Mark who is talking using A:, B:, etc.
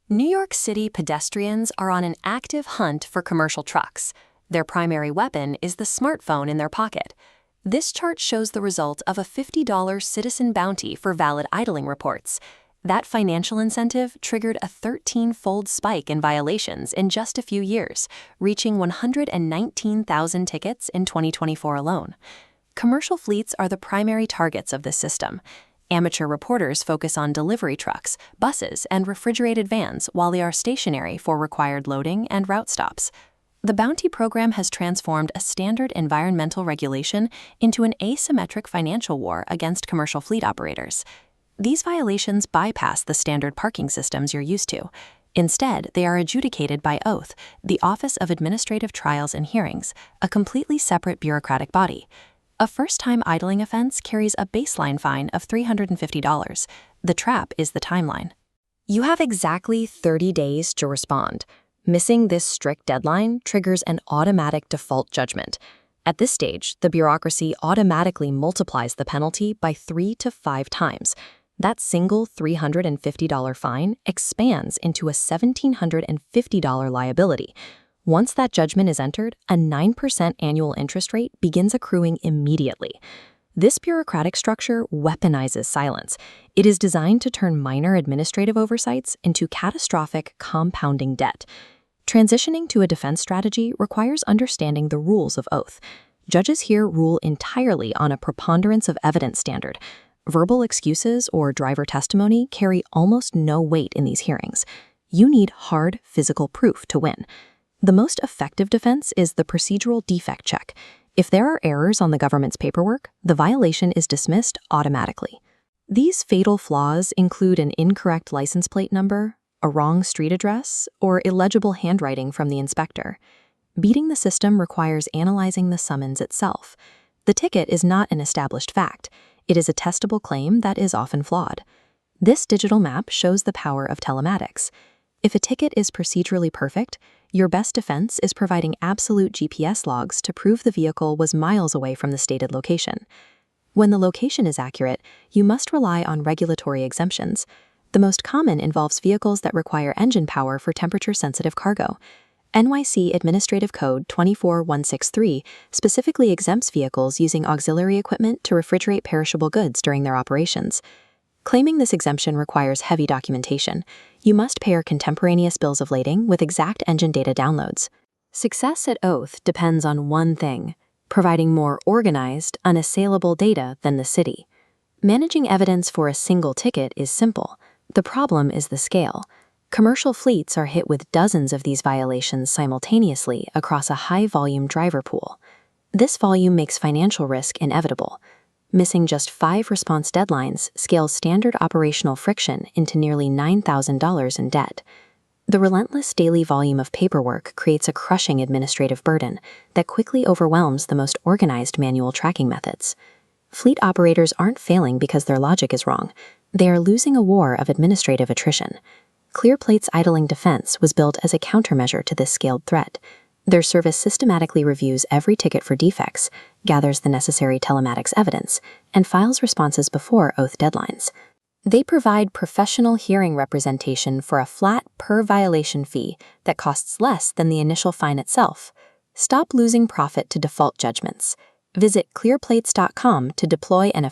A: New York City pedestrians are on an active hunt for commercial trucks. Their primary weapon is the smartphone in their pocket. This chart shows the result of a $50 citizen bounty for valid idling reports. That financial incentive triggered a 13-fold spike in violations in just a few years, reaching 119,000 tickets in 2024 alone. Commercial fleets are the primary targets of this system. Amateur reporters focus on delivery trucks, buses, and refrigerated vans while they are stationary for required loading and route stops. The bounty program has transformed a standard environmental regulation into an asymmetric financial war against commercial fleet operators. These violations bypass the standard parking systems you're used to. Instead, they are adjudicated by oath, the Office of Administrative Trials and Hearings, a completely separate bureaucratic body. A first-time idling offense carries a baseline fine of $350. The trap is the timeline. You have exactly 30 days to respond. Missing this strict deadline triggers an automatic default judgment. At this stage, the bureaucracy automatically multiplies the penalty by 3 to 5 times. That single $350 fine expands into a $1,750 liability. Once that judgment is entered, a 9% annual interest rate begins accruing immediately. This bureaucratic structure weaponizes silence. It is designed to turn minor administrative oversights into catastrophic compounding debt. Transitioning to a defense strategy requires understanding the rules of oath. Judges here rule entirely on a preponderance of evidence standard. Verbal excuses or driver testimony carry almost no weight in these hearings. You need hard physical proof to win. The most effective defense is the procedural defect check. If there are errors on the government's paperwork, the violation is dismissed automatically. These fatal flaws include an incorrect license plate number, a wrong street address, or illegible handwriting from the inspector. Beating the system requires analyzing the summons itself. The ticket is not an established fact. It is a testable claim that is often flawed. This digital map shows the power of telematics. If a ticket is procedurally perfect, your best defense is providing absolute GPS logs to prove the vehicle was miles away from the stated location. When the location is accurate, you must rely on regulatory exemptions. The most common involves vehicles that require engine power for temperature-sensitive cargo. NYC Administrative Code 24163 specifically exempts vehicles using auxiliary equipment to refrigerate perishable goods during their operations. Claiming this exemption requires heavy documentation. You must pair contemporaneous bills of lading with exact engine data downloads. Success at oath depends on one thing: providing more organized, unassailable data than the city. Managing evidence for a single ticket is simple. The problem is the scale. Commercial fleets are hit with dozens of these violations simultaneously across a high-volume driver pool. This volume makes financial risk inevitable. Missing just 5 response deadlines scales standard operational friction into nearly $9,000 in debt. The relentless daily volume of paperwork creates a crushing administrative burden that quickly overwhelms the most organized manual tracking methods. Fleet operators aren't failing because their logic is wrong. They are losing a war of administrative attrition. ClearPlate's idling defense was built as a countermeasure to this scaled threat. Their service systematically reviews every ticket for defects, gathers the necessary telematics evidence, and files responses before oath deadlines. They provide professional hearing representation for a flat per-violation fee that costs less than the initial fine itself. Stop losing profit to default judgments. Visit clearplates.com to deploy an